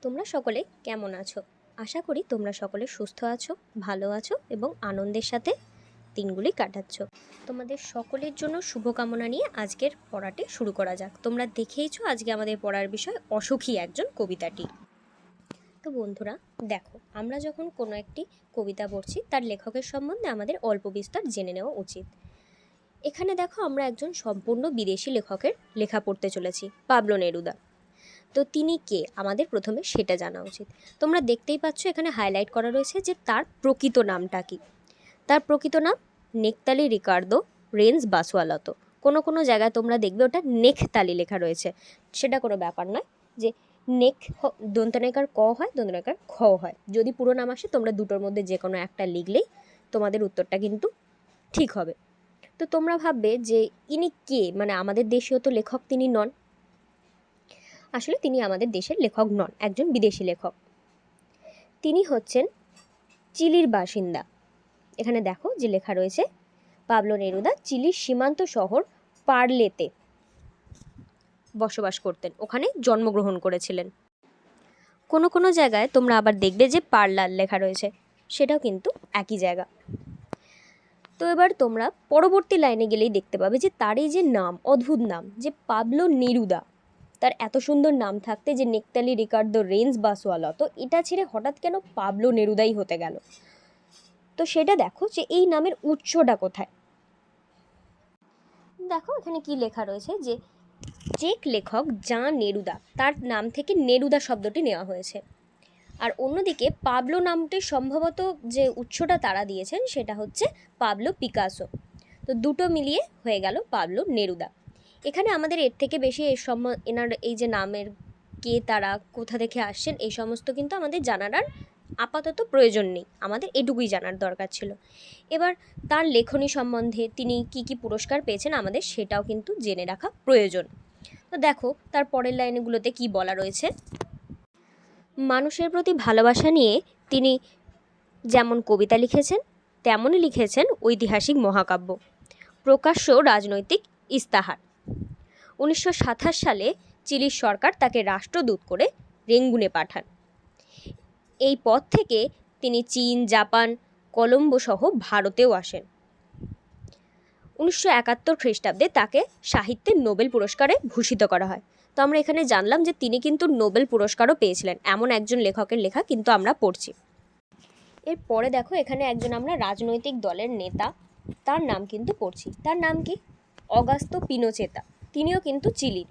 তোমরা সকলে কেমন আছো? আশা করি তোমরা সকলে সুস্থ আছো, ভালো আছো এবং আনন্দের সাথে দিনগুলি কাটাচ্ছ। তোমাদের সকলের জন্য শুভকামনা নিয়ে আজকের পড়াটি শুরু করা যাক। তোমরা দেখেইছো আজকে আমাদের পড়ার বিষয় অসুখী একজন কবিতাটি। তো বন্ধুরা দেখো, আমরা যখন কোনো একটি কবিতা পড়ছি তার লেখকের সম্বন্ধে আমাদের অল্প বিস্তর জেনে নেওয়া উচিত। এখানে দেখো আমরা একজন সম্পূর্ণ বিদেশি লেখকের লেখা পড়তে চলেছি, পাবলো নেরুদা। তো তিনি কে আমাদের প্রথমে সেটা জানা উচিত। তোমরা দেখতেই পাচ্ছ এখানে হাইলাইট করা রয়েছে যে তার প্রকৃত নামটা কি। তার প্রকৃত নাম নেকতালি রিকার্দো রেঞ্জ বাসুয়ালতো। কোনো কোনো জায়গায় তোমরা দেখবে ওটা নেকতালি লেখা রয়েছে, সেটা কোনো ব্যাপার নয়। যে নেক দন্তনাকার ক হয়, দন্তনাকার খ হয়। যদি পুরো নাম আসে তোমরা দুটোর মধ্যে যে কোনো একটা লিখলেই তোমাদের উত্তরটা কিন্তু ঠিক হবে। তো তোমরা ভাববে যে ইনি কে, মানে আমাদের দেশীয় তো লেখক তিনি নন। আসলে তিনি আমাদের দেশের লেখক নন, একজন বিদেশি লেখক। তিনি হচ্ছেন চিলির বাসিন্দা। এখানে দেখো যে লেখা রয়েছে পাবলো নেরুদা চিলির সীমান্ত শহর পারলেতে বসবাস করতেন, ওখানে জন্মগ্রহণ করেছিলেন। কোনো কোনো জায়গায় তোমরা আবার দেখবে যে পার্লার লেখা রয়েছে, সেটাও কিন্তু একই জায়গা। তো এবার তোমরা পরবর্তী লাইনে গেলেই দেখতে পাবে যে তার এই যে নাম, অদ্ভুত নাম, যে পাবলো নেরুদা, তার এত সুন্দর নাম থাকতে যে নেকতালি রিকার্দো রেঞ্জ বাসুয়ালতো, এটা ছেড়ে হঠাৎ কেন পাবলো নেরুদাই হতে গেল? তো সেটা দেখো যে এই নামের উৎসটা কোথায়। দেখো এখানে কি লেখা রয়েছে যে চেক লেখক জাঁ নেরুদা, তার নাম থেকে নেরুদা শব্দটি নেওয়া হয়েছে। আর অন্যদিকে পাবলো নামটির সম্ভবত যে উৎসটা তারা দিয়েছেন সেটা হচ্ছে পাবলো পিকাসো। তো দুটো মিলিয়ে হয়ে গেল পাবলো নেরুদা। এখানে আমাদের এর থেকে বেশি এনার এই যে নামের কে, তারা কোথা থেকে আসছেন, এই সমস্ত কিন্তু আমাদের জানার আর আপাতত প্রয়োজন নেই, আমাদের এটুকুই জানার দরকার ছিল। এবার তার লেখনী সম্বন্ধে তিনি কি কি পুরস্কার পেয়েছেন আমাদের সেটাও কিন্তু জেনে রাখা প্রয়োজন। তো দেখো তার পরের লাইনগুলোতে কি বলা রয়েছে। মানুষের প্রতি ভালোবাসা নিয়ে তিনি যেমন কবিতা লিখেছেন তেমনই লিখেছেন ঐতিহাসিক মহাকাব্য, প্রকাশ্য রাজনৈতিক ইস্তাহার। 1927 সালে চিলির সরকার তাকে রাষ্ট্রদূত করে রেঙ্গুনে পাঠান। এই পদ থেকে তিনি চীন, জাপান, কলম্বো সহ ভারতেও আসেন। 1971 খ্রিস্টাব্দে তাকে সাহিত্যের নোবেল পুরস্কারে ভূষিত করা হয়। তো আমরা এখানে জানলাম যে তিনি কিন্তু নোবেল পুরস্কারও পেয়েছিলেন, এমন একজন লেখকের লেখা কিন্তু আমরা পড়ছি। এরপরে দেখো এখানে একজন আমরা রাজনৈতিক দলের নেতা, তার নাম কিন্তু পড়ছি। তার নাম কি? অগাস্তো পিনোচেতা। তিনিও কিন্তু চিলির।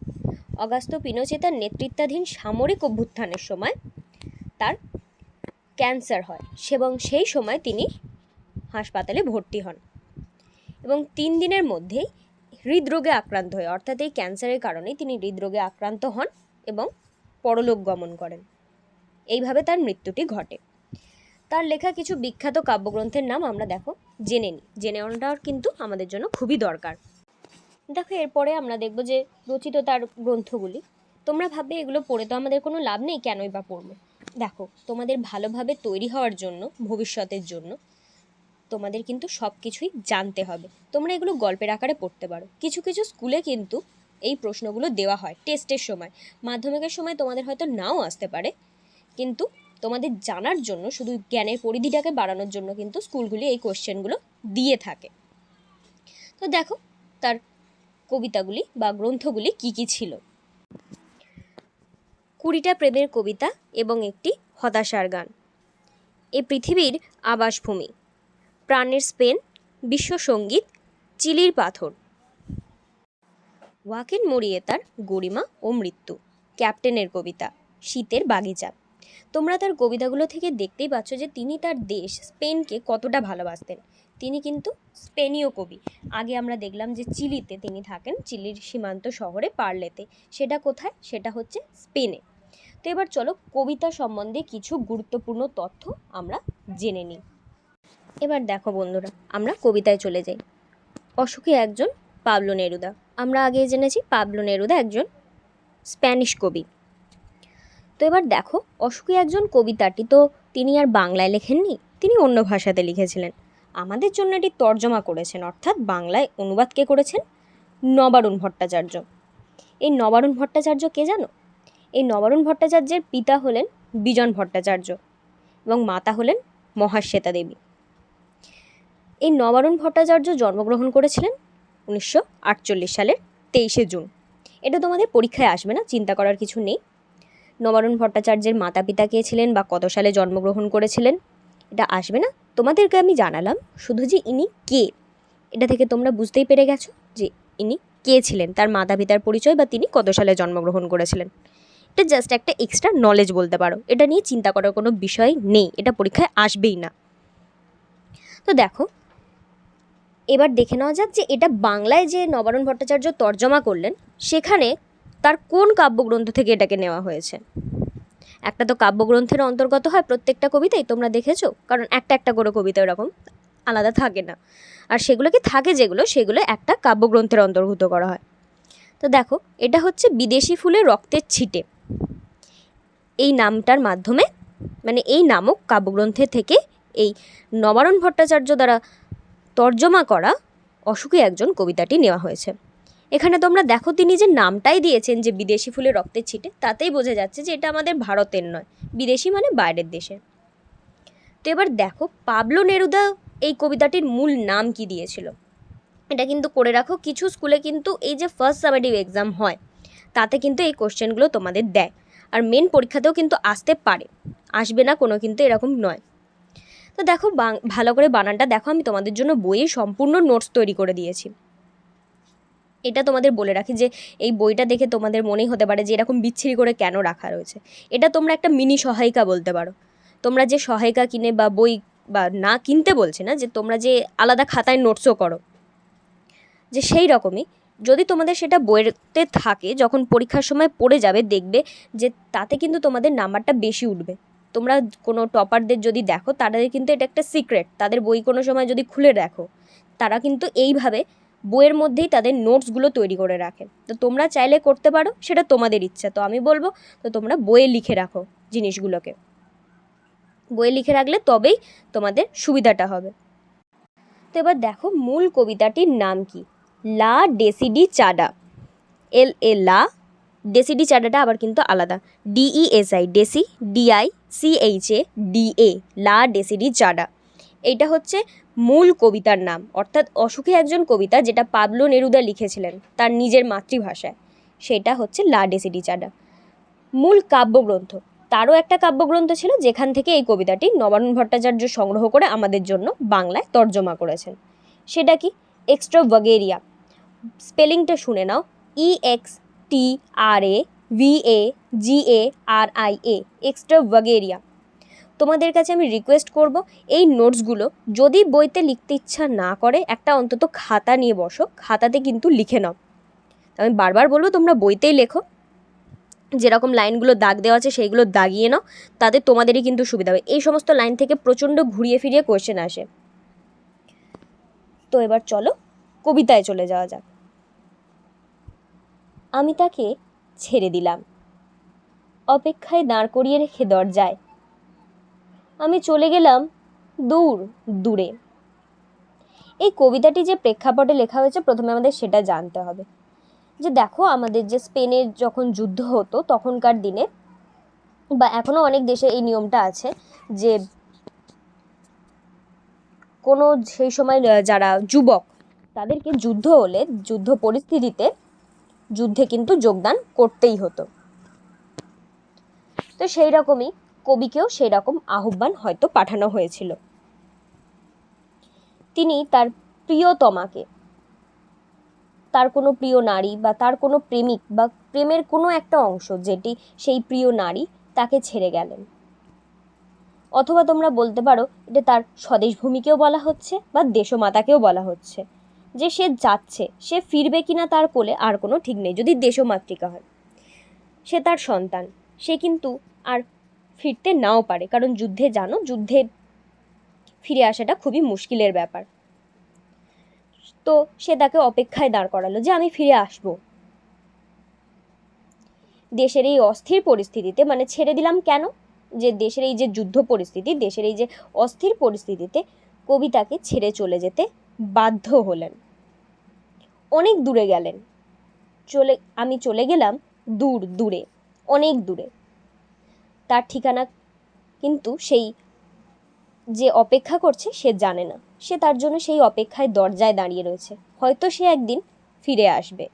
অগাস্তো পিনোচেতার নেতৃত্বাধীন সামরিক অভ্যুত্থানের সময় তার ক্যান্সার হয় এবং সেই সময় তিনি হাসপাতালে ভর্তি হন এবং 3 দিনের মধ্যেই হৃদরোগে আক্রান্ত হয়, অর্থাৎ এই ক্যান্সারের কারণেই তিনি হৃদরোগে আক্রান্ত হন এবং পরলোক গমন করেন। এইভাবে তার মৃত্যুটি ঘটে। তার লেখা কিছু বিখ্যাত কাব্যগ্রন্থের নাম আমরা দেখো জেনে নেওয়াটা কিন্তু আমাদের জন্য খুবই দরকার। দেখো এরপরে আমরা দেখব যে রচিত তার গ্রন্থগুলি। তোমরা ভাববে এগুলো পড়ে তো আমাদের কোনো লাভ নেই, কেনই বা পড়বো? দেখো তোমাদের ভালোভাবে তৈরি হওয়ার জন্য, ভবিষ্যতের জন্য তোমাদের কিন্তু সব কিছুই জানতে হবে। তোমরা এগুলো গল্পের আকারে পড়তে পারো। কিছু কিছু স্কুলে কিন্তু এই প্রশ্নগুলো দেওয়া হয় টেস্টের সময়, মাধ্যমিকের সময় তোমাদের হয়তো নাও আসতে পারে, কিন্তু তোমাদের জানার জন্য, শুধু জ্ঞানের পরিধিটাকে বাড়ানোর জন্য কিন্তু স্কুলগুলি এই কোশ্চেনগুলো দিয়ে থাকে। তো দেখো তার কবিতাগুলি বা গ্রন্থগুলি কি কি ছিল। 20টা প্রেমের কবিতা এবং একটি হতাশার গান, এ পৃথিবীর আবাসভূমি, প্রাণের স্পেন, বিশ্বসঙ্গীত, চিলির পাথর, ওয়াকিন মুরিয়েতার গরিমা ও মৃত্যু, ক্যাপ্টেনের কবিতা, শীতের বাগিচা। তোমরা তার কবিতাগুলো থেকে দেখতেই পাচ্ছ যে তিনি তার দেশ স্পেনকে কতটা ভালোবাসতেন। তিনি কিন্তু স্পেনীয় কবি। আগে আমরা দেখলাম যে চিলিতে তিনি থাকেন, চিলির সীমান্ত শহরে পারলেতে। সেটা কোথায়? সেটা হচ্ছে স্পেনে। তো এবার চলো কবিতা সম্বন্ধে কিছু গুরুত্বপূর্ণ তথ্য আমরা জেনে নিই। এবার দেখো বন্ধুরা, আমরা কবিতায় চলে যাই। অসুখী একজন পাবলো নেরুদা। আমরা আগে জেনেছি পাবলো নেরুদা একজন স্প্যানিশ কবি। তো এবার দেখো অসুখী একজন কবিতাটি তো তিনি আর বাংলায় লেখেননি, তিনি অন্য ভাষাতে লিখেছিলেন। আমাদের জন্য এটি তর্জমা করেছেন, অর্থাৎ বাংলায় অনুবাদ কে করেছেন? নবারুণ ভট্টাচার্য। এই নবারুণ ভট্টাচার্য কে জানো? এই নবারুণ ভট্টাচার্যের পিতা হলেন বিজন ভট্টাচার্য এবং মাতা হলেন মহাশ্বেতা দেবী। এই নবারুণ ভট্টাচার্য জন্মগ্রহণ করেছিলেন 1948 সালের 23শে জুন। এটা তোমাদের পরীক্ষায় আসবে না, চিন্তা করার কিছু নেই। নবারুণ ভট্টাচার্যের মাতা পিতা কে ছিলেন বা কত সালে জন্মগ্রহণ করেছিলেন এটা আসবে না, তোমাদেরকে আমি জানালাম শুধু যে ইনি কে। এটা থেকে তোমরা বুঝতেই পেরে গেছো যে ইনি কে ছিলেন, তার মাতা পিতার পরিচয় বা তিনি কত সালে জন্মগ্রহণ করেছিলেন। এটা জাস্ট একটা এক্সট্রা নলেজ বলতে পারো, এটা নিয়ে চিন্তা করার কোনো বিষয় নেই, এটা পরীক্ষায় আসবেই না। তো দেখো এবার দেখে নেওয়া যাক যে এটা বাংলায় যে নবারুণ ভট্টাচার্য তর্জমা করলেন সেখানে তার কোন কাব্যগ্রন্থ থেকে এটাকে নেওয়া হয়েছে। একটা তো কাব্যগ্রন্থের অন্তর্গত হয় প্রত্যেকটা কবিতাই, তোমরা দেখেছো, কারণ একটা একটা করে কবিতা এরকম আলাদা থাকে না, আর সেগুলোকে থাকে যেগুলো সেগুলো একটা কাব্যগ্রন্থের অন্তর্ভুক্ত করা হয়। তো দেখো এটা হচ্ছে বিদেশি ফুলে রক্তের ছিটে, এই নামটার মাধ্যমে মানে এই নামক কাব্যগ্রন্থের থেকে এই নবারুণ ভট্টাচার্য দ্বারা তর্জমা করা অসুখী একজন কবিতাটি নেওয়া হয়েছে। এখানে তোমরা দেখো তিনি যে নামটাই দিয়েছেন যে বিদেশি ফুলে রক্তের ছিটে, তাতেই বোঝা যাচ্ছে যে এটা আমাদের ভারতের নয়, বিদেশি মানে বাইরের দেশের। তো এবার দেখো পাবলো নেরুদা এই কবিতাটির মূল নাম কি দিয়েছিল, এটা কিন্তু করে রাখো। কিছু স্কুলে কিন্তু এই যে ফার্স্ট সামেটিভ এক্সাম হয় তাতে কিন্তু এই কোশ্চেনগুলো তোমাদের দেয়, আর মেন পরীক্ষাতেও কিন্তু আসতে পারে, আসবে না কোনো কিন্তু এরকম নয়। তো দেখো ভালো করে বানানটা দেখো, আমি তোমাদের জন্য বইয়ে সম্পূর্ণ নোটস তৈরি করে দিয়েছি। এটা তোমাদের বলে রাখি যে এই বইটা দেখে তোমাদের মনেই হতে পারে যে এরকম বিচ্ছিরি করে কেন রাখা রয়েছে। এটা তোমরা একটা মিনি সহায়িকা বলতে পারো। তোমরা যে সহায়িকা কিনে বা বই বা না কিনতে বলছে না, যে তোমরা যে আলাদা খাতায় নোটসও করো, যে সেই রকমই যদি তোমাদের সেটা বইয়েতে থাকে, যখন পরীক্ষার সময় পড়ে যাবে দেখবে যে তাতে কিন্তু তোমাদের নাম্বারটা বেশি উঠবে। তোমরা কোনো টপারদের যদি দেখো তাদের কিন্তু এটা একটা সিক্রেট, তাদের বই কোনো সময় যদি খুলে দেখো তারা কিন্তু এইভাবে বইয়ের মধ্যেই তাদের নোটসগুলো তৈরি করে রাখে। তো তোমরা চাইলে করতে পারো, সেটা তোমাদের ইচ্ছা। তো আমি বলবো তো তোমরা বইয়ে লিখে রাখো জিনিসগুলোকে, বইয়ে লিখে রাখলে তবেই তোমাদের সুবিধাটা হবে। তো এবার দেখো মূল কবিতাটির নাম কি, লা ডেসিডি চাডা। লা ডেসিডি চাডাটা আবার কিন্তু আলাদা, DESI ডেসি DICHA লা ডেসিডি চাডা। এইটা হচ্ছে মূল কবিতার নাম, অর্থাৎ অসুখী একজন কবিতা যেটা পাবলো নেরুদা লিখেছিলেন তার নিজের মাতৃভাষায়, সেটা হচ্ছে লা ডেসিডি চাডা। মূল কাব্যগ্রন্থ, তারও একটা কাব্যগ্রন্থ ছিল যেখান থেকে এই কবিতাটি নবারুণ ভট্টাচার্য সংগ্রহ করে আমাদের জন্য বাংলায় তর্জমা করেছেন। সেটা কি, এক্সট্রাভাগেরিয়া। স্পেলিংটা শুনে নাও, EXTRAVAGARIA, এক্সট্রাভাগেরিয়া। তোমাদের কাছে আমি রিকোয়েস্ট করব এই নোটসগুলো যদি বইতে লিখতে ইচ্ছা না করে একটা অন্তত খাতা নিয়ে বসো, খাতাতে কিন্তু লিখে নাও। আমি বারবার বলবো তোমরা বইতেই লেখো, যেরকম লাইনগুলো দাগ দেওয়া আছে সেইগুলো দাগিয়ে নাও, তাতে তোমাদেরই কিন্তু সুবিধা হবে। এই সমস্ত লাইন থেকে প্রচণ্ড ঘুরিয়ে ফিরিয়ে কোয়েশ্চেন আসে। তো এবার চলো কবিতায় চলে যাওয়া যাক। আমি তাকে ছেড়ে দিলাম, অপেক্ষায় দাঁড় করিয়ে রেখে দরজায়। আমি চলে গেলাম দূর দূরে। এই কবিতাটি যে প্রেক্ষাপটে লেখা হয়েছে প্রথমে আমাদের সেটা জানতে হবে। যে দেখো আমাদের যে স্পেনের যখন যুদ্ধ হতো তখনকার দিনে, বা এখনও অনেক দেশে এই নিয়মটা আছে যে কোনো সেই সময় যারা যুবক তাদেরকে যুদ্ধ হলে যুদ্ধ পরিস্থিতিতে যুদ্ধে কিন্তু যোগদান করতেই হতো। তো সেই রকমই কবিকেও সেই রকম আহ্বান হয়তো পাঠানো হয়েছিল। তিনি তার প্রিয়তমাকে, তার কোনো প্রিয় নারী বা তার কোনো প্রেমিক বা প্রেমের কোনো একটা অংশ যেটি সেই প্রিয় নারী, তাকে ছেড়ে গেলেন। অথবা তোমরা বলতে পারো এটা তার স্বদেশ ভূমিকেও বলা হচ্ছে বা দেশমাতাকেও বলা হচ্ছে, যে সে যাচ্ছে, সে ফিরবে কিনা তার কোলে আর কোনো ঠিক নেই। যদি দেশমাতৃকা হয়, সে তার সন্তান, সে কিন্তু আর ফিরতে নাও পারে, কারণ যুদ্ধে জানো যুদ্ধে ফিরে আসাটা খুবই মুশকিলের ব্যাপার। তো সে তাকে অপেক্ষায় দাঁড় করালো যে আমি ফিরে আসব। দেশের এই অস্থির পরিস্থিতিতে, মানে ছেড়ে দিলাম কেন, যে দেশের এই যে যুদ্ধ পরিস্থিতি, দেশের এই যে অস্থির পরিস্থিতিতে কবি তাকে ছেড়ে চলে যেতে বাধ্য হলেন। অনেক দূরে গেলেন, আমি চলে গেলাম দূর দূরে, অনেক দূরে। তার ঠিকানা কিন্তু সেই যে অপেক্ষা করছে সে জানে না। সে তার জন্য সেই অপেক্ষায় দরজায় দাঁড়িয়ে রয়েছে, হয়তো সে একদিন ফিরে আসবে।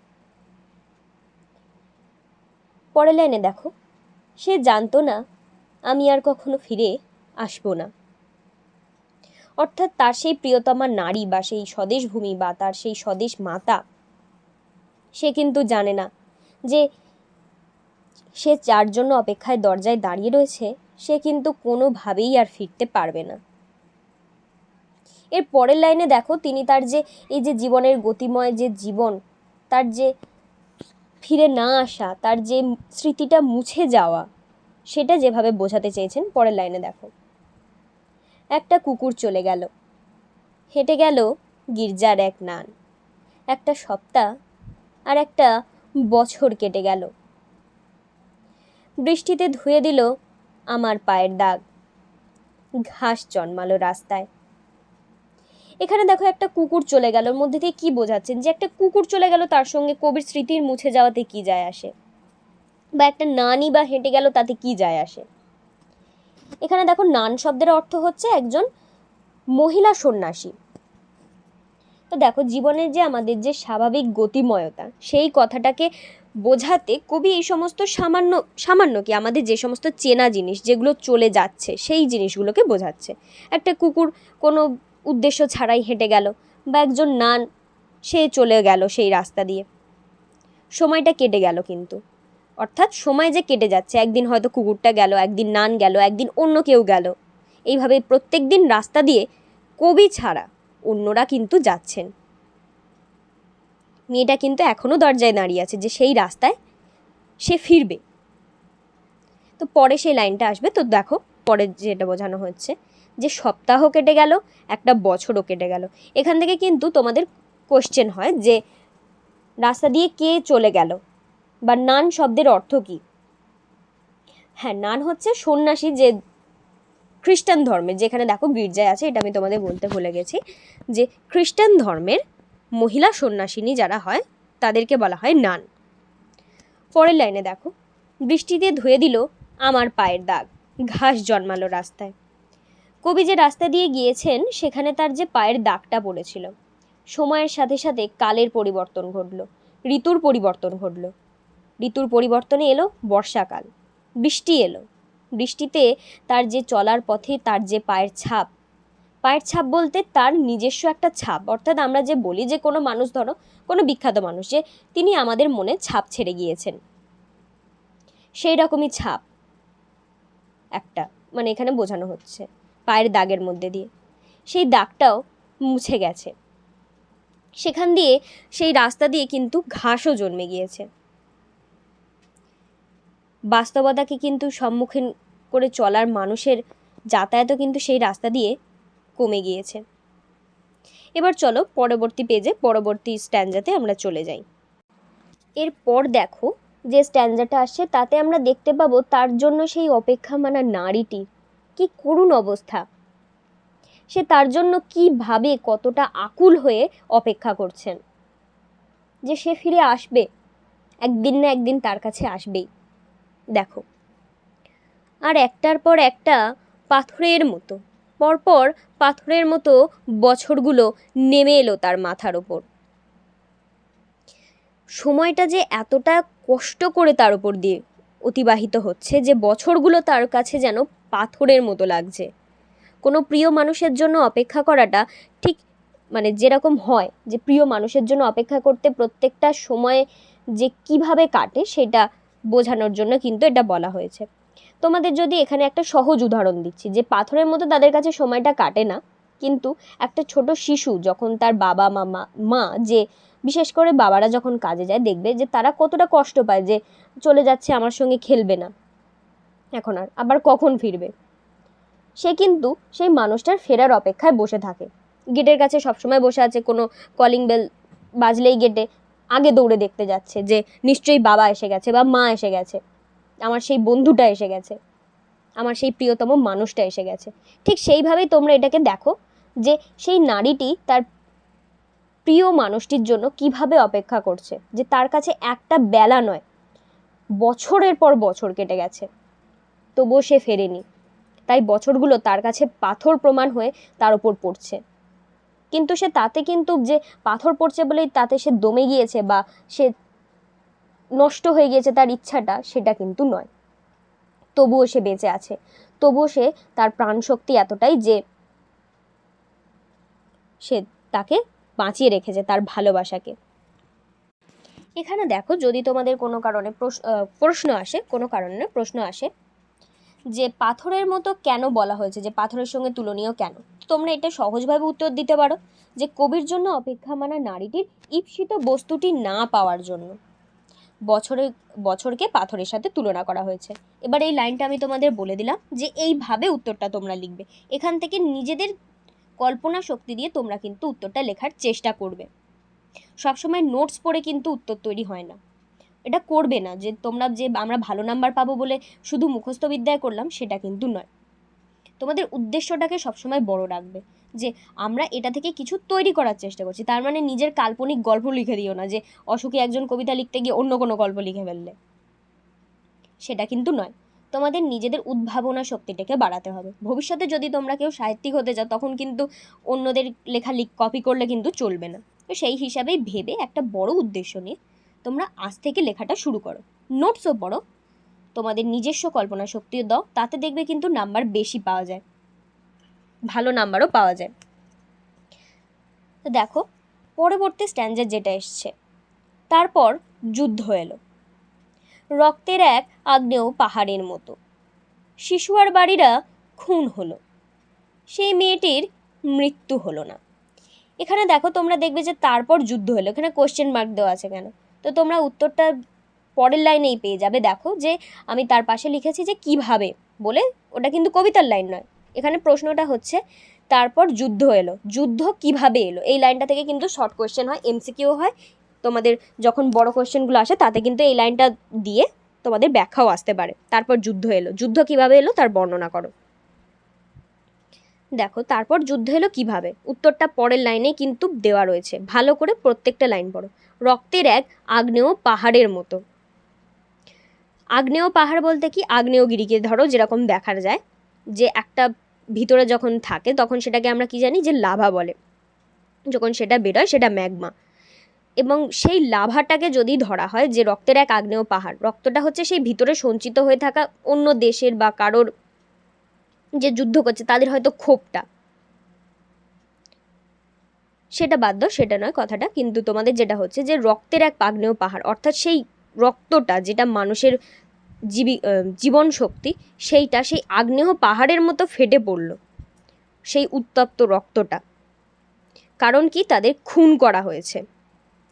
পরের লাইনে দেখো, সে জানতো না আমি আর কখনো ফিরে আসবো না। অর্থাৎ তার সেই প্রিয়তমা নারী বা সেই স্বদেশ ভূমি বা তার সেই স্বদেশ মাতা, সে কিন্তু জানে না যে সে যার জন্য অপেক্ষায় দরজায় দাঁড়িয়ে রয়েছে সে কিন্তু কোনোভাবেই আর ফিরতে পারবে না। এর পরের লাইনে দেখো, তিনি তার যে এই যে জীবনের গতিময় যে জীবন, তার যে ফিরে না আসা, তার যে স্মৃতিটা মুছে যাওয়া, সেটা যেভাবে বোঝাতে চেয়েছেন পরের লাইনে দেখো। একটা কুকুর চলে গেল, হেঁটে গেল গির্জার এক নান, একটা সপ্তাহ আর একটা বছর কেটে গেল, বৃষ্টিতে ধুয়ে দিল আমার পায়ের দাগ, ঘাস জন্মালো রাস্তায়। এখানে দেখো একটা কুকুর চলে গেল, ওর মধ্যে থেকে কি বোঝাচ্ছেন যে একটা কুকুর চলে গেল তার সঙ্গে কবির স্মৃতির মুছে যাওয়াতে কি যায় আসে, বা একটা নানি বা হেঁটে গেল তাতে কি যায় আসে। এখানে দেখো নান শব্দের অর্থ হচ্ছে একজন মহিলা সন্ন্যাসী। তো দেখো জীবনের যে আমাদের যে স্বাভাবিক গতিময়তা, সেই কথাটাকে বোঝাতে কবি এই সমস্ত সামান্য সামান্য কি আমাদের যে সমস্ত চেনা জিনিস যেগুলো চলে যাচ্ছে সেই জিনিসগুলোকে বোঝাচ্ছে। একটা কুকুর কোনো উদ্দেশ্য ছাড়াই হেঁটে গেল, বা একজন নান সে চলে গেল সেই রাস্তা দিয়ে, সময়টা কেটে গেল কিন্তু, অর্থাৎ সময় যে কেটে যাচ্ছে, একদিন হয়তো কুকুরটা গেল, একদিন নান গেল, একদিন অন্য কেউ গেল, এইভাবে প্রত্যেক দিন রাস্তা দিয়ে কবি ছাড়া অন্যরা কিন্তু যাচ্ছেন। মেয়েটা কিন্তু এখনও দরজায় দাঁড়িয়ে আছে যে সেই রাস্তায় সে ফিরবে। তো পরে সেই লাইনটা আসবে। তো দেখো পরে যেটা বোঝানো হচ্ছে যে সপ্তাহ কেটে গেল, একটা বছরও কেটে গেল। এখান থেকে কিন্তু তোমাদের কোশ্চেন হয় যে রাস্তা দিয়ে কে চলে গেল, বা নান শব্দের অর্থ কী। হ্যাঁ, নান হচ্ছে সন্ন্যাসী, যে খ্রিস্টান ধর্মের, যেখানে দেখো গির্জায় আছে, এটা আমি তোমাদের বলতে ভুলে গেছি, যে খ্রিস্টান ধর্মের মহিলা সন্ন্যাসিনী যারা হয় তাদেরকে বলা হয় নান। পরের লাইনে দেখো, বৃষ্টিতে ধুয়ে দিল আমার পায়ের দাগ, ঘাস জন্মালো রাস্তায়। কবি যে রাস্তা দিয়ে গিয়েছেন সেখানে তার যে পায়ের দাগটা পড়েছিল, সময়ের সাথে সাথে কালের পরিবর্তন ঘটল, ঋতুর পরিবর্তন ঘটল। ঋতুর পরিবর্তনে এলো বর্ষাকাল, বৃষ্টি এলো, বৃষ্টিতে তার যে চলার পথে তার যে পায়ের ছাপ, পায়ের ছাপ বলতে তার নিজস্ব একটা ছাপ। অর্থাৎ আমরা যে বলি যে কোনো মানুষ, ধরো কোনো বিখ্যাত মানুষ, যে তিনি আমাদের মনে ছাপ ছেড়ে গিয়েছেন, সেই রকমই ছাপ একটা, মানে এখানে বোঝানো হচ্ছে পায়ের দাগের মধ্যে দিয়ে। সেই দাগটাও মুছে গেছে, সেখান দিয়ে সেই রাস্তা দিয়ে কিন্তু ঘাসও জন্মে গিয়েছে। বাস্তবতাকে কিন্তু সম্মুখীন করে চলার মানুষের যাতায়াতও কিন্তু সেই রাস্তা দিয়ে কমে গিয়েছে। এবার চলো পরবর্তী পেজে, পরবর্তী স্ট্যাঞ্জাতে আমরা চলে যাই। এরপর দেখো যে স্ট্যাঞ্জাটা আসছে তাতে আমরা দেখতে পাবো তার জন্য সেই অপেক্ষা মানা নারীটি কি করুণ অবস্থা, সে তার জন্য কিভাবে কতটা আকুল হয়ে অপেক্ষা করছেন যে সে ফিরে আসবে, একদিন না একদিন তার কাছে আসবেই। দেখো, আর একটার পর একটা পাথরের মতো, পরপর পাথরের মতো বছরগুলো নেমে এলো তার মাথার ওপর। সময়টা যে এতটা কষ্ট করে তার উপর দিয়ে অতিবাহিত হচ্ছে যে বছরগুলো তার কাছে যেন পাথরের মতো লাগছে। কোনো প্রিয় মানুষের জন্য অপেক্ষা করাটা ঠিক মানে যেরকম হয় যে প্রিয় মানুষের জন্য অপেক্ষা করতে প্রত্যেকটা সময় যে কিভাবে কাটে সেটা বোঝানোর জন্য কিন্তু এটা বলা হয়েছে। তোমাদের যদি এখানে একটা সহজ উদাহরণ দিচ্ছি, যে পাথরের মতো তাদের কাছে সময়টা কাটে না, কিন্তু একটা ছোট শিশু যখন তার বাবা মা যে বিশেষ করে বাবারা যখন কাজে যায় দেখবে যে তারা কতটা কষ্ট পায় যে চলে যাচ্ছে, আমার সঙ্গে খেলবে না এখন, আর আবার কখন ফিরবে। সে কিন্তু সেই মানুষটার ফেরার অপেক্ষায় বসে থাকে, গেটের কাছে সবসময় বসে আছে, কোনো কলিং বেল বাজলেই গেটে আগে দৌড়ে দেখতে যাচ্ছে যে নিশ্চয়ই বাবা এসে গেছে বা মা এসে গেছে, আমার সেই বন্ধুটা এসে গেছে, আমার সেই প্রিয়তম মানুষটা এসে গেছে। ঠিক সেইভাবেই তোমরা এটাকে দেখো যে সেই নারীটি তার প্রিয় মানুষটির জন্য কিভাবে অপেক্ষা করছে, যে তার কাছে একটা বেলা নয়, বছরের পর বছর কেটে গেছে। তবুও সে ফেরেনি, তাই বছরগুলো তার কাছে পাথর প্রমাণ হয়ে তার ওপর পড়ছে। কিন্তু সে তাতে কিন্তু যে পাথর পড়ছে বলেই তাতে সে দমে গিয়েছে বা সে নষ্ট হয়ে গিয়েছে তার ইচ্ছাটা, সেটা কিন্তু নয়। তবুও সে বেঁচে আছে, তবুও সে তার প্রাণশক্তি এতটাই যে সে তাকে বাঁচিয়ে রেখেছে, তার ভালোবাসাকে। এখানে দেখো, যদি তোমাদের কোনো কারণে প্রশ্ন আসে যে পাথরের মতো কেন বলা হয়েছে, যে পাথরের সঙ্গে তুলনীয় কেন, তোমরা এটা সহজভাবে উত্তর দিতে পারো যে কবির জন্য অপেক্ষা মানা নারীটির ঈপ্সিত বস্তুটি না পাওয়ার জন্য বছরকে পাথরের সাথে তুলনা করা হয়েছে। এবার এই লাইনটা আমি তোমাদের বলে দিলাম যে এইভাবে উত্তরটা তোমরা লিখবে। এখান থেকে নিজেদের কল্পনা শক্তি দিয়ে তোমরা কিন্তু উত্তরটা লেখার চেষ্টা করবে। সবসময় নোটস পড়ে কিন্তু উত্তর তৈরি হয় না, এটা করবে না। যে তোমরা যে আমরা ভালো নাম্বার পাবো বলে শুধু মুখস্থ বিদ্যায় করলাম, সেটা কিন্তু নয়। তোমাদের উদ্দেশ্যটাকে সবসময় বড় রাখবে, যে আমরা এটা থেকে কিছু তৈরি করার চেষ্টা করছি। তার মানে নিজের কাল্পনিক গল্প লিখে দিও না যে অশোকে একজন কবিতা লিখতে গিয়ে অন্য কোনো গল্প লিখে ফেললে, সেটা কিন্তু নয়। তোমাদের নিজেদের উদ্ভাবনা শক্তিটাকে বাড়াতে হবে। ভবিষ্যতে যদি তোমরা কেউ সাহিত্যিক হতে চাও, তখন কিন্তু অন্যদের লেখা কপি করলে কিন্তু চলবে না। তো সেই হিসাবেই ভেবে একটা বড় উদ্দেশ্য নিয়ে তোমরা আজ থেকে লেখাটা শুরু করো। নোটসও পড়ো, তোমাদের নিজস্ব কল্পনা শক্তিও দাও, তাতে দেখবে কিন্তু নাম্বার বেশি পাওয়া যায়, ভালো নাম্বারও পাওয়া যায়। তো দেখো, পরবর্তী স্ট্যান্ডার যেটা এসছে, তারপর যুদ্ধ এলো, রক্তের এক আগ্নেয় পাহাড়ের মতো, শিশু আর বাড়িরা খুন হলো, সেই মেয়েটির মৃত্যু হলো না। এখানে দেখো, তোমরা দেখবে যে তারপর যুদ্ধ হলো, এখানে কোশ্চেন মার্ক দেওয়া আছে কেন, তো তোমরা উত্তরটা পরের লাইনেই পেয়ে যাবে। দেখো যে আমি তার পাশে লিখেছি যে কিভাবে বলে, ওটা কিন্তু কবিতার লাইন নয়। এখানে প্রশ্নটা হচ্ছে তারপর যুদ্ধ এলো, যুদ্ধ কিভাবে এলো, এই লাইনটা থেকে কিন্তু শর্ট কোশ্চেন হয়, এমসিকিউ হয়। তোমাদের যখন বড় কোশ্চেনগুলো আসে তাতে কিন্তু এই লাইনটা দিয়ে তোমাদের ব্যাখ্যাও আসতে পারে। তারপর যুদ্ধ এলো, যুদ্ধ কিভাবে এলো তার বর্ণনা করো। দেখো, তারপর যুদ্ধ এলো কিভাবে, উত্তরটা পরের লাইনে কিন্তু দেওয়া রয়েছে, ভালো করে প্রত্যেকটা লাইন পড়ো। রক্তের এক আগ্নেয় পাহাড়ের মতো, আগ্নেয় পাহাড় বলতে কি, আগ্নেয়গিরিকে ধরো যেরকম দেখা যায় যে একটা ভিতরে যখন থাকে তখন সেটাকে আমরা কি জানি যে লাভা বলে, যখন সেটা বেরোয় সেটা ম্যাগমা। এবং সেই লাভাটাকে যদি ধরা হয় যে রক্তের এক আগ্নেয় পাহাড়, রক্তটা হচ্ছে সেই ভিতরে সঞ্চিত হয়ে থাকা অন্য দেশের বা কারোর যে যুদ্ধ করছে তাদের হয়তো ক্ষোভটা, সেটা বাদ দাও, সেটা নয় কথাটা। কিন্তু তোমাদের যেটা হচ্ছে যে রক্তের এক আগ্নেয় পাহাড়, অর্থাৎ সেই রক্তটা যেটা মানুষের জীবন শক্তি, সেইটা সেই আগ্নেয় পাহাড়ের মতো ফেটে পড়ল, সেই উত্তপ্ত রক্তটা। কারণ কি, তাদের খুন করা হয়েছে,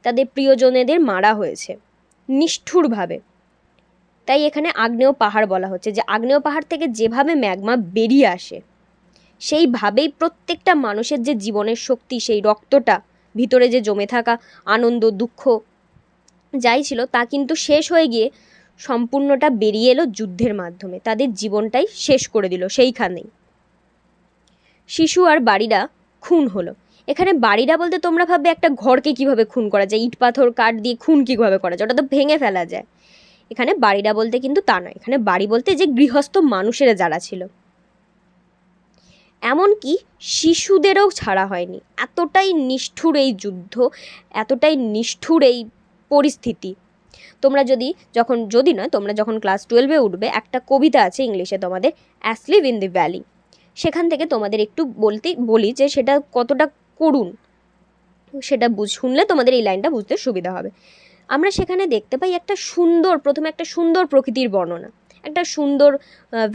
তাদের প্রিয়জনেদের মারা হয়েছে নিষ্ঠুরভাবে। তাই এখানে আগ্নেয় পাহাড় বলা হচ্ছে, যে আগ্নেয় পাহাড় থেকে যেভাবে ম্যাগমা বেরিয়ে আসে, সেইভাবেই প্রত্যেকটা মানুষের যে জীবনের শক্তি, সেই রক্তটা ভিতরে যে জমে থাকা আনন্দ দুঃখ যাই ছিল, তা কিন্তু শেষ হয়ে গিয়ে সম্পূর্ণটা বেরিয়ে এলো যুদ্ধের মাধ্যমে, তাদের জীবনটাই শেষ করে দিল সেইখানেই। শিশু আর বাড়িরা খুন হলো। এখানে বাড়িরা বলতে তোমরা ভাববে একটা ঘরকে কিভাবে খুন করা যায়, ইট পাথর কাঠ দিয়ে খুন কীভাবে করা যায়, ওটা তো ভেঙে ফেলা যায়। এখানে বাড়িরা বলতে কিন্তু তা নয়, এখানে বাড়ি বলতে যে গৃহস্থ মানুষেরা যারা ছিল, এমনকি শিশুদেরও ছাড়া হয়নি। এতটাই নিষ্ঠুর এই যুদ্ধ, এতটাই নিষ্ঠুর এই পরিস্থিতি। তোমরা তোমরা যখন ক্লাস 12-এ উঠবে, একটা কবিতা আছে ইংলিশে তোমাদের, অ্যাসলিভ ইন দি ভ্যালি, সেখান থেকে তোমাদের একটু বলি যে সেটা কতটা করুণ, সেটা শুনলে তোমাদের এই লাইনটা বুঝতে সুবিধা হবে। আমরা সেখানে দেখতে পাই প্রথমে একটা সুন্দর প্রকৃতির বর্ণনা, একটা সুন্দর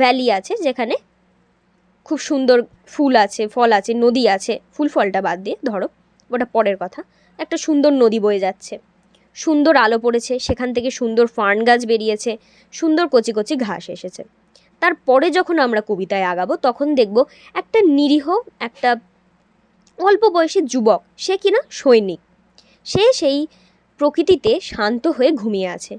ভ্যালি আছে যেখানে খুব সুন্দর ফুল আছে, ফল আছে, নদী আছে, ফুল ফলটা বাদ দিয়ে ধরো, ওটা পরের কথা। একটা সুন্দর নদী বয়ে যাচ্ছে, সুন্দর আলো পড়েছে, সেখান থেকে সুন্দর ফার্ন গাছ বেরিয়েছে, সুন্দর কচি কচি ঘাস এসেছে। তারপরে যখন আমরা কবিতায় আগাবো, তখন দেখব একটা নিরীহ, একটা অল্প বয়সী যুবক, সে কিনা সৈনিক, সে সেই প্রকৃতিতে শান্ত হয়ে ঘুমিয়ে আছে।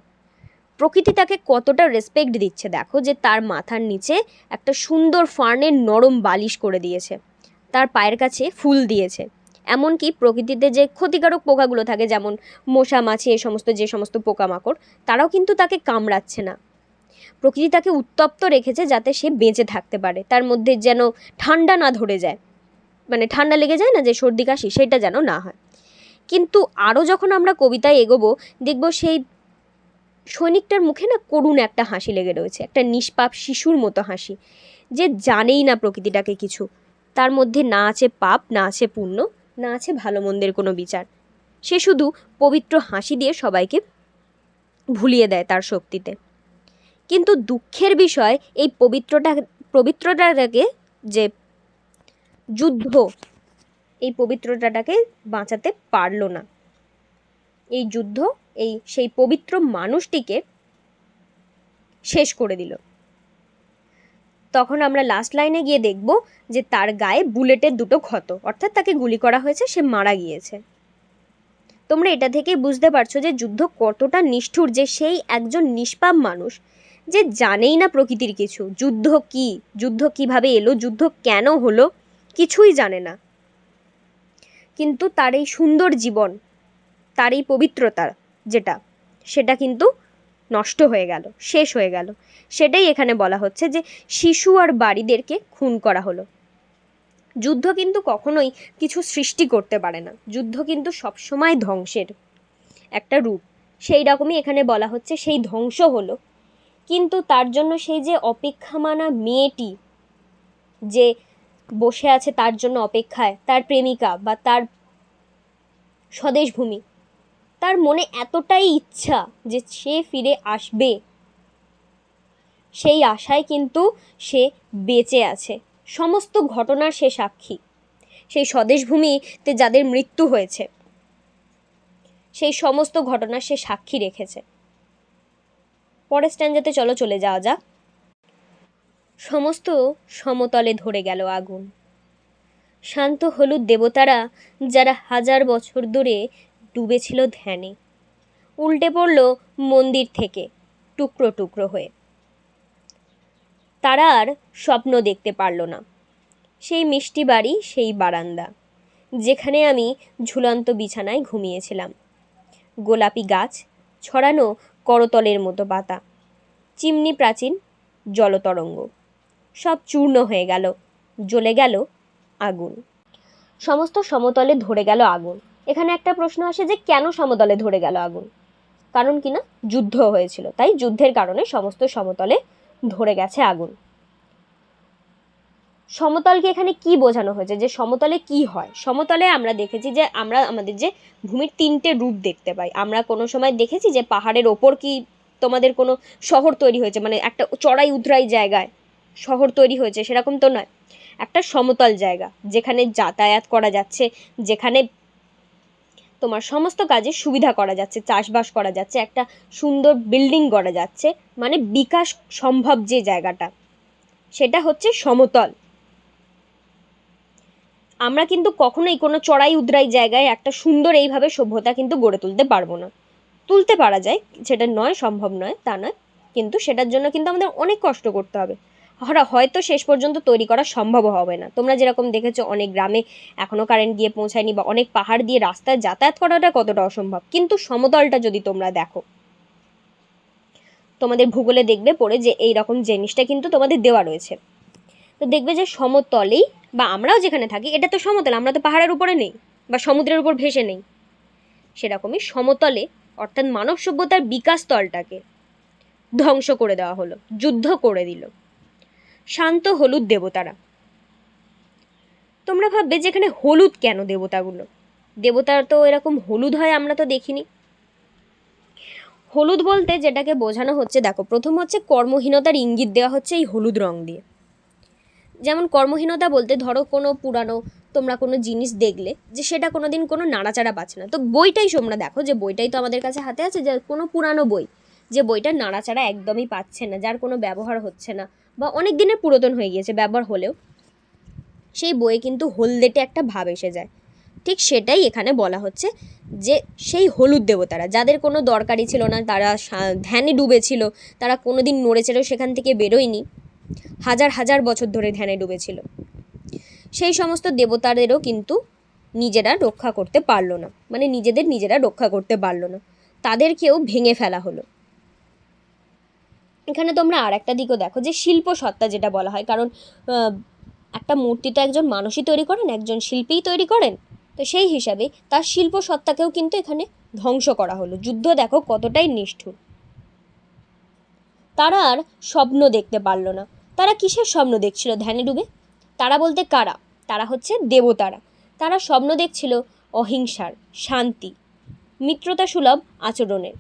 প্রকৃতি তাকে কতটা রেসপেক্ট দিচ্ছে দেখো, যে তার মাথার নিচে একটা সুন্দর ফার্নের নরম বালিশ করে দিয়েছে, তার পায়ের কাছে ফুল দিয়েছে। এমনকি প্রকৃতিতে যে ক্ষতিকারক পোকাগুলো থাকে, যেমন মশা মাছি, যে সমস্ত পোকামাকড়, তারাও কিন্তু তাকে কামড়াচ্ছে না। প্রকৃতি তাকে উত্তপ্ত রেখেছে যাতে সে বেঁচে থাকতে পারে, তার মধ্যে যেন ঠান্ডা না ধরে যায়, মানে ঠান্ডা লেগে যায় না যে সর্দি কাশি, সেটা যেন না হয়। কিন্তু আরও যখন আমরা কবিতায় এগোবো দেখব সেই সৈনিকটার মুখে না করুণ একটা হাসি লেগে রয়েছে, একটা নিষ্পাপ শিশুর মতো হাসি, যে জানেই না প্রকৃতিটাকে কিছু। তার মধ্যে না আছে পাপ, না আছে পুণ্য, না আছে ভালো মন্দের কোনো বিচার। সে শুধু পবিত্র হাসি দিয়ে সবাইকে ভুলিয়ে দেয় তার শক্তিতে। কিন্তু দুঃখের বিষয় এই পবিত্রতাটাকে যে যুদ্ধ, এই পবিত্রতাটাকে বাঁচাতে পারল না। এই যুদ্ধ সেই পবিত্র মানুষটিকে শেষ করে দিল। তখন আমরা লাস্ট লাইনে গিয়ে দেখব যে তার গায়ে বুলেটের 2টো ক্ষত, অর্থাৎ তাকে গুলি করা হয়েছে, সে মারা গিয়েছে। তোমরা এটা থেকেই বুঝতে পারছো যে যুদ্ধ কতটা নিষ্ঠুর, যে সেই একজন নিষ্পাপ মানুষ যে জানেই না প্রকৃতির কিছু, যুদ্ধ কি, যুদ্ধ কিভাবে এলো, যুদ্ধ কেন হলো, কিছুই জানে না, কিন্তু তার এই সুন্দর জীবন, তার এই পবিত্রতা সেটা কিন্তু নষ্ট হয়ে গেল, শেষ হয়ে গেল। সেটাই এখানে বলা হচ্ছে যে শিশু আর বাড়িদেরকে খুন করা হলো। যুদ্ধ কিন্তু কখনোই কিছু সৃষ্টি করতে পারে না, যুদ্ধ কিন্তু সবসময় ধ্বংসের একটা রূপ। সেই রকমই এখানে বলা হচ্ছে সেই ধ্বংস হলো, কিন্তু তার জন্য সেই যে অপেক্ষামানা মেয়েটি যে বসে আছে তার জন্য অপেক্ষায়, তার প্রেমিকা বা তার স্বদেশভূমি, তার মনে এতটাই ইচ্ছা যে সে ফিরে আসবে, সেই আশায় কিন্তু সে বেঁচে আছে। সমস্ত ঘটনার সে সাক্ষী। সেই স্বদেশভূমিতে যাদের মৃত্যু হয়েছে সেই সমস্ত ঘটনার সে সাক্ষী রেখেছে। পরের স্ট্যান্জাতে চলে যাওয়া যাক। সমস্ত সমতলে ধরে গেল আগুন, শান্ত হলুদ দেবতারা যারা 1000 বছর ধরে ডুবেছিল ধ্যানে, উল্টে পড়ল মন্দির থেকে টুকরো টুকরো হয়ে। তারা আর স্বপ্ন দেখতে পারল না। সেই মিষ্টি বাড়ি, সেই বারান্দা যেখানে আমি ঝুলন্ত বিছানায় ঘুমিয়েছিলাম, গোলাপি গাছ ছড়ানো করতলের মতো পাতা, চিমনি প্রাচীন জলতরঙ্গ, সব চূর্ণ হয়ে গেল, জ্বলে গেল আগুন। সমস্ত সমতলে ধরে গেল আগুন। এখানে একটা প্রশ্ন আসে যে কেন সমতলে ধরে গেল আগুন? কারণ কি না, যুদ্ধ হয়েছিল, তাই যুদ্ধের কারণে সমস্ত সমতলে ধরে গেছে আগুন। সমতলকে এখানে কি বোঝানো হয়েছে, যে সমতলে কি হয়? সমতলে আমরা দেখেছি যে আমরা আমাদের যে ভূমির 3টে রূপ দেখতে পাই। আমরা কোনো সময় দেখেছি যে পাহাড়ের ওপর কি তোমাদের কোনো শহর তৈরি হয়েছে, মানে একটা চড়াই উতরাই জায়গায় শহর তৈরি হয়েছে, সেরকম তো নয়। একটা সমতল জায়গা যেখানে যাতায়াত করা যাচ্ছে, যেখানে তোমার সমস্ত কাজে সুবিধা করা যাচ্ছে, চাষবাস করা যাচ্ছে, একটা সুন্দর বিল্ডিং করা যাচ্ছে, মানে বিকাশ সম্ভব যে জায়গাটা, সেটা হচ্ছে সমতল। আমরা কিন্তু কখনোই কোনো চড়াই উতরাই জায়গায় একটা সুন্দর এইভাবে সভ্যতা কিন্তু গড়ে তুলতে পারবো না। তুলতে পারা যায়, সেটা নয় সম্ভব নয় তা নয়, কিন্তু সেটার জন্য কিন্তু আমাদের অনেক কষ্ট করতে হবে। হয়তো শেষ পর্যন্ত তৈরি করা সম্ভব হবে না। তোমরা যেরকম দেখেছো অনেক গ্রামে এখনও কারেন্ট গিয়ে পৌঁছায়নি, বা অনেক পাহাড় দিয়ে রাস্তায় যাতায়াত করাটা কতটা অসম্ভব, কিন্তু সমতলটা যদি তোমরা দেখো, তোমাদের ভূগোলে দেখবে পড়ে যে এই রকম জিনিসটা কিন্তু তোমাদের দেওয়া রয়েছে। তো দেখবে যে সমতলেই, বা আমরাও যেখানে থাকি এটা তো সমতল, আমরা তো পাহাড়ের উপরে নেই বা সমুদ্রের উপর ভেসে নেই। সেরকমই সমতলে অর্থাৎ মানব সভ্যতার বিকাশ স্থলটাকে ধ্বংস করে দেওয়া হলো, যুদ্ধ করে দিল শান্ত হলুদ দেবতারা। তোমরা ভাববে যেখানে হলুদ কেন দেবতাগুলো? দেবতার তো এরকম হলুদ হয় আমরা তো দেখিনি। হলুদ বলতে যেটাকে বোঝানো হচ্ছে, দেখো, প্রথম হচ্ছে কর্মহীনতার ইঙ্গিত দেওয়া হচ্ছে এই হলুদ রং দিয়ে। যেমন কর্মহীনতা বলতে ধরো কোনো পুরানো তোমরা কোনো জিনিস দেখলে যে সেটা কোনো দিন কোনো নাড়াচাড়া পাচ্ছে না, তো বইটাই তোমরা দেখো যে বইটাই তো আমাদের কাছে হাতে আছে, যে কোনো পুরানো বই, যে বইটার নাড়াচাড়া একদমই পাচ্ছে না, যার কোনো ব্যবহার হচ্ছে না, বা অনেক দিনের পুরাতন হয়ে গিয়েছে ব্যবহার হলেও, সেই বইয়ে কিন্তু হলদেটে একটা ভাব এসে যায়। ঠিক সেটাই এখানে বলা হচ্ছে যে সেই হলুদ দেবতারা যাদের কোনো দরকারই ছিল না, তারা ধ্যানে ডুবেছিল, তারা কোনো দিন নড়েচড়েও সেখান থেকে বেরোয়নি, 1000 বছর ধরে ধ্যানে ডুবেছিল, সেই সমস্ত দেবতাদেরও কিন্তু নিজেরা রক্ষা করতে পারলো না, মানে নিজেরা রক্ষা করতে পারলো না, তাদেরকেও ভেঙে ফেলা হলো। এখানে তোমরা আর একটা দিকও দেখো যে শিল্প সত্তা যেটা বলা হয়, কারণ একটা মূর্তি তো একজন মানুষই তৈরি করেন, একজন শিল্পীই তৈরি করেন। তো সেই হিসাবে তার শিল্প সত্তাকেও কিন্তু এখানে ধ্বংস করা হলো। যুদ্ধ দেখো কতটাই নিষ্ঠুর। তারা আর স্বপ্ন দেখতে পারলো না। তারা কিসের স্বপ্ন দেখছিল ধ্যানে ডুবে? তারা বলতে কারা? তারা হচ্ছে দেবতারা। তারা স্বপ্ন দেখছিল অহিংসার, শান্তি, মিত্রতা সুলভ আচরণের,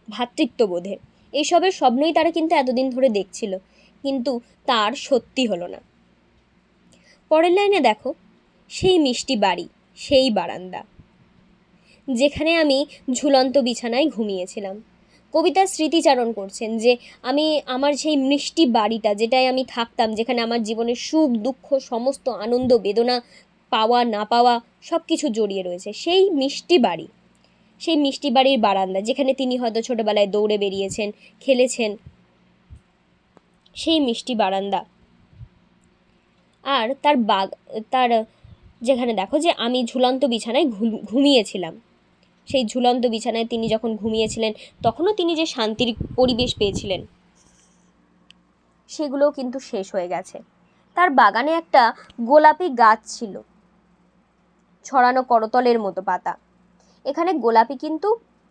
ভ্রাতৃত্ববোধের। এইসবের স্বপ্নই তারা কিন্তু এতদিন ধরে দেখছিল, কিন্তু তার সত্যি হলো না। পরের লাইনে দেখো, সেই মিষ্টি বাড়ি, সেই বারান্দা, যেখানে আমি ঝুলন্ত বিছানায় ঘুমিয়েছিলাম। কবিতার স্মৃতিচারণ করছেন যে আমি আমার সেই মিষ্টি বাড়িটা, যেটায় আমি থাকতাম, যেখানে আমার জীবনের সুখ দুঃখ সমস্ত আনন্দ বেদনা, পাওয়া না পাওয়া সব কিছু জড়িয়ে রয়েছে, সেই মিষ্টি বাড়ি, সেই মিষ্টি বাড়ির বারান্দা, যেখানে তিনি হয়তো ছোটোবেলায় দৌড়ে বেরিয়েছেন, খেলেছেন, সেই মিষ্টি বারান্দা। আর তার যেখানে দেখো যে আমি ঝুলন্ত বিছানায় ঘুমিয়েছিলাম, সেই ঝুলন্ত বিছানায় তিনি যখন ঘুমিয়েছিলেন তখনও তিনি যে শান্তির পরিবেশ পেয়েছিলেন, সেগুলোও কিন্তু শেষ হয়ে গেছে। তার বাগানে একটা গোলাপি গাছ ছিল, ছড়ানো করতলের মতো পাতা। এখানে গোলাপি কিন্তু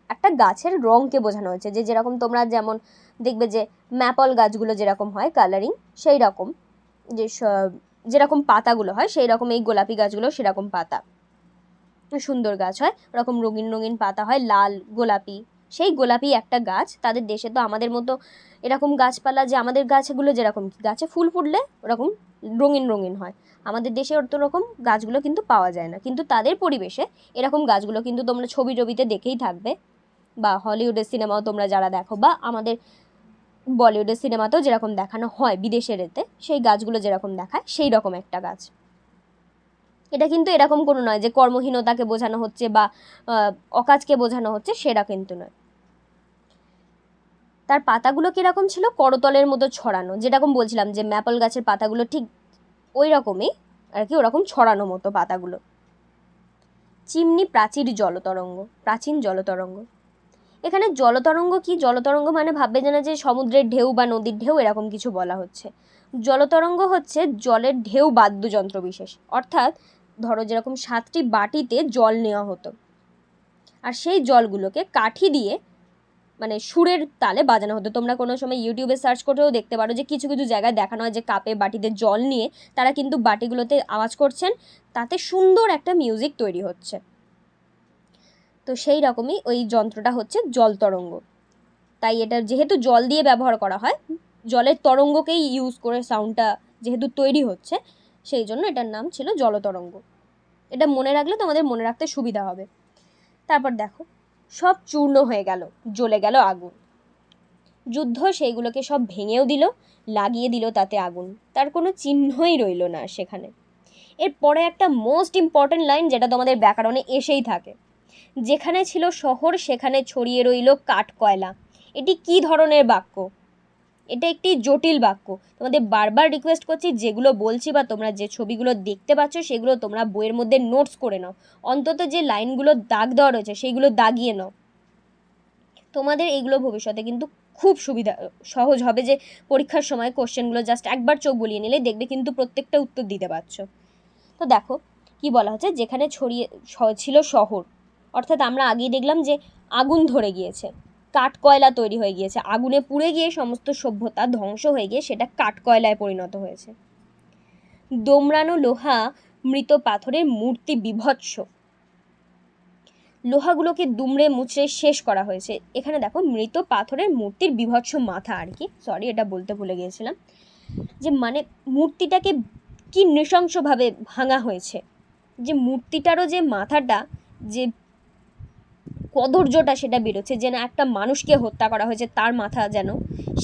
একটা গাছের রঙকে বোঝানো হয়েছে, যে যেরকম তোমরা যেমন দেখবে যে ম্যাপল গাছগুলো যেরকম হয় কালারিং, সেই রকম যে যেরকম পাতাগুলো হয় সেই রকম এই গোলাপি গাছগুলো সেরকম পাতা, সুন্দর গাছ হয়, ওরকম রঙিন রঙিন পাতা হয়, লাল গোলাপি। সেই গোলাপি একটা গাছ। তাদের দেশে তো আমাদের মতো এরকম গাছপালা, যে আমাদের গাছগুলো যেরকম গাছে ফুল ফুটলে ওরকম রঙিন রঙিন হয়, আমাদের দেশে অত রকম গাছগুলো কিন্তু পাওয়া যায় না। কিন্তু তাদের পরিবেশে এরকম গাছগুলো কিন্তু তোমরা ছবি টবিতে দেখেই থাকবে, বা হলিউডের সিনেমাও তোমরা যারা দেখো, বা আমাদের বলিউডের সিনেমাতেও যেরকম দেখানো হয় বিদেশের এতে, সেই গাছগুলো যেরকম দেখায় সেই রকম একটা গাছ। এটা কিন্তু এরকম কোনো নয় যে কর্মহীনতাকে বোঝানো হচ্ছে বা অকাজকে বোঝানো হচ্ছে, সেটা কিন্তু নয়। তার পাতাগুলো কীরকম ছিল? করতলের মতো ছড়ানো, যেরকম বলছিলাম যে ম্যাপল গাছের পাতাগুলো ঠিক ওই রকমই আর কি, ওরকম ছড়ানো মতো পাতাগুলো। চিমনি প্রাচীর জলতরঙ্গ, প্রাচীন জলতরঙ্গ। এখানে জলতরঙ্গ কি? জলতরঙ্গ মানে ভাববে যেন যে সমুদ্রের ঢেউ বা নদীর ঢেউ এরকম কিছু বলা হচ্ছে। জলতরঙ্গ হচ্ছে জলের ঢেউ বাদ্যযন্ত্র বিশেষ, অর্থাৎ ধরো যেরকম 7টি বাটিতে জল নেওয়া হতো, আর সেই জলগুলোকে কাঠি দিয়ে মানে সুরের তালে বাজানো হতো। তোমরা কোনো সময় ইউটিউবে সার্চ করেও দেখতে পারো যে কিছু কিছু জায়গায় দেখানো হয় যে কাপে বাটিতে জল নিয়ে তারা কিন্তু বাটিগুলোতে আওয়াজ করছেন, তাতে সুন্দর একটা মিউজিক তৈরি হচ্ছে। তো সেই রকমই ওই যন্ত্রটা হচ্ছে জল তরঙ্গ। তাই এটা যেহেতু জল দিয়ে ব্যবহার করা হয়, জলের তরঙ্গকেই ইউজ করে সাউন্ডটা যেহেতু তৈরি হচ্ছে, সেই জন্য এটার নাম ছিল জলতরঙ্গ। এটা মনে রাখলে তোমাদের মনে রাখতে সুবিধা হবে। তারপর দেখো, সব চূর্ণ হয়ে গেল, জ্বলে গেল আগুন। যুদ্ধ সেইগুলোকে সব ভেঙেও দিল, লাগিয়ে দিল তাতে আগুন, তার কোনো চিহ্নই রইল না সেখানে। এরপরে একটা মোস্ট ইম্পর্ট্যান্ট লাইন, যেটা তোমাদের ব্যাকরণে এসেই থাকে, যেখানে ছিল শহর সেখানে ছড়িয়ে রইল কাঠ কয়লা। এটি কি ধরনের বাক্য? এটা একটি জটিল বাক্য। তোমাদের বারবার রিকোয়েস্ট করছি, যেগুলো বলছি বা তোমরা যে ছবিগুলো দেখতে পাচ্ছ সেগুলো তোমরা বইয়ের মধ্যে নোটস করে নাও, অন্তত যে লাইনগুলো দাগ দেওয়া রয়েছে সেইগুলো দাগিয়ে নাও। তোমাদের এইগুলো ভবিষ্যতে কিন্তু খুব সহজ হবে, যে পরীক্ষার সময় কোশ্চেনগুলো জাস্ট একবার চোখ বুলিয়ে নিলে দেখবে কিন্তু প্রত্যেকটা উত্তর দিতে পারছো। তো দেখো কি বলা হচ্ছে, যেখানে ছিল শহর, অর্থাৎ আমরা আগেই দেখলাম যে আগুন ধরে গিয়েছে, কাঠ কয়লা তৈরি হয়ে গিয়েছে, আগুনে পুড়ে গিয়ে সমস্ত সভ্যতা ধ্বংস হয়ে গিয়ে সেটা কাঠ কয়লায় পরিণত হয়েছে। দোমড়ানো লোহা, মৃত পাথরের মূর্তি বিভৎস, লোহাগুলোকে দুমড়ে মুচড়ে শেষ করা হয়েছে। এখানে দেখো মৃত পাথরের মূর্তির বিভৎস মাথা আর কি, সরি এটা বলতে ভুলে গিয়েছিলাম, যে মানে মূর্তিটাকে কি নৃশংসভাবে ভাঙা হয়েছে, যে মূর্তিটারও যে মাথাটা, যে কদর্যটা সেটা বেরোচ্ছে, যে না একটা মানুষকে হত্যা করা হয়েছে তার মাথা যেন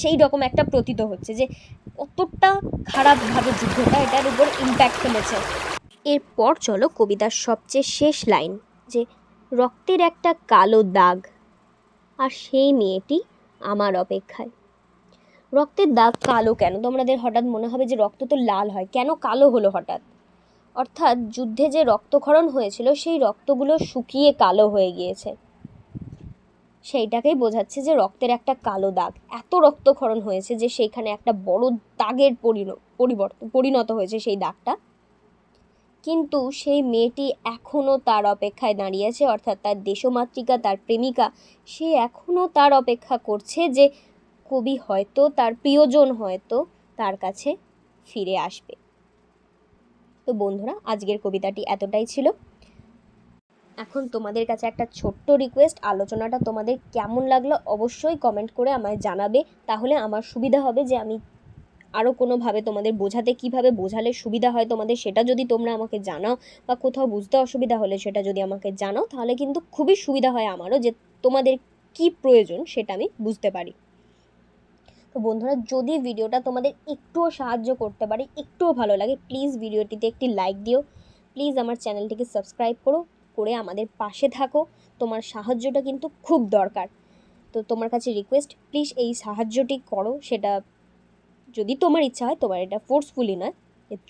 সেই রকম একটা প্রতীত হচ্ছে, যে কতটা খারাপভাবে যুদ্ধটা এটার উপর ইম্প্যাক্ট ফেলেছে। এরপর চলো কবিতার সবচেয়ে শেষ লাইন, যে রক্তের একটা কালো দাগ, আর সেই মেয়েটি আমার অপেক্ষায়। রক্তের দাগ কালো কেন? তোমাদের হঠাৎ মনে হবে যে রক্ত তো লাল হয়, কেন কালো হলো হঠাৎ? অর্থাৎ যুদ্ধে যে রক্তক্ষরণ হয়েছিল সেই রক্তগুলো শুকিয়ে কালো হয়ে গিয়েছে। সেইটাকেই বোঝাচ্ছে যে রক্তের একটা কালো দাগ, এত রক্তক্ষরণ হয়েছে যে সেইখানে একটা বড় দাগের পরিণত হয়েছে সেই দাগটা। কিন্তু সেই মেয়েটি এখনও তার অপেক্ষায় দাঁড়িয়েছে, অর্থাৎ তার দেশমাতৃকা, তার প্রেমিকা, সে এখনও তার অপেক্ষা করছে যে কবি হয়তো, তার প্রিয়জন হয়তো তার কাছে ফিরে আসবে। তো বন্ধুরা, আজকের কবিতাটি এতটাই ছিল। এখন তোমাদের কাছে একটা ছোট্ট রিকোয়েস্ট, আলোচনাটা তোমাদের কেমন লাগলো অবশ্যই কমেন্ট করে আমায় জানাবে, তাহলে আমার সুবিধা হবে যে আমি আরও কোনোভাবে তোমাদের বোঝাতে, কীভাবে বোঝালে সুবিধা হয় তোমাদের সেটা যদি তোমরা আমাকে জানাও, বা কোথাও বুঝতে অসুবিধা হলে সেটা যদি আমাকে জানাও, তাহলে কিন্তু খুবই সুবিধা হয় আমারও, যে তোমাদের কি প্রয়োজন সেটা আমি বুঝতে পারি। তো বন্ধুরা, যদি ভিডিওটা তোমাদের একটুও সাহায্য করতে পারে, একটুও ভালো লাগে, প্লিজ ভিডিওটিতে একটি লাইক দিও, প্লিজ আমার চ্যানেলটিকে সাবস্ক্রাইব করে আমাদের পাশে থাকো। তোমার সাহায্যটা কিন্তু খুব দরকার। তো তোমার কাছে রিকোয়েস্ট, প্লিজ এই সাহায্যটি করো। সেটা যদি তোমার ইচ্ছা হয়, তোমার এটা ফোর্সফুলি নয়,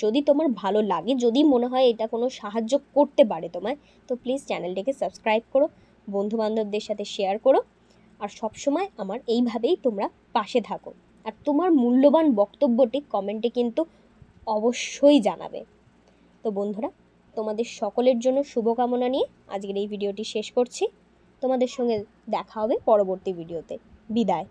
যদি তোমার ভালো লাগে, যদি মনে হয় এটা কোনো সাহায্য করতে পারে তোমায়, তো প্লিজ চ্যানেলটিকে সাবস্ক্রাইব করো, বন্ধুবান্ধবদের সাথে শেয়ার করো, আর সবসময় আমার এইভাবেই তোমরা পাশে থাকো। আর তোমার মূল্যবান বক্তব্যটি কমেন্টে কিন্তু অবশ্যই জানাবে। তো বন্ধুরা, তোমাদের সকলের জন্য শুভকামনা নিয়ে আজকের এই ভিডিওটি শেষ করছি। তোমাদের সঙ্গে দেখা হবে পরবর্তী ভিডিওতে। বিদায়।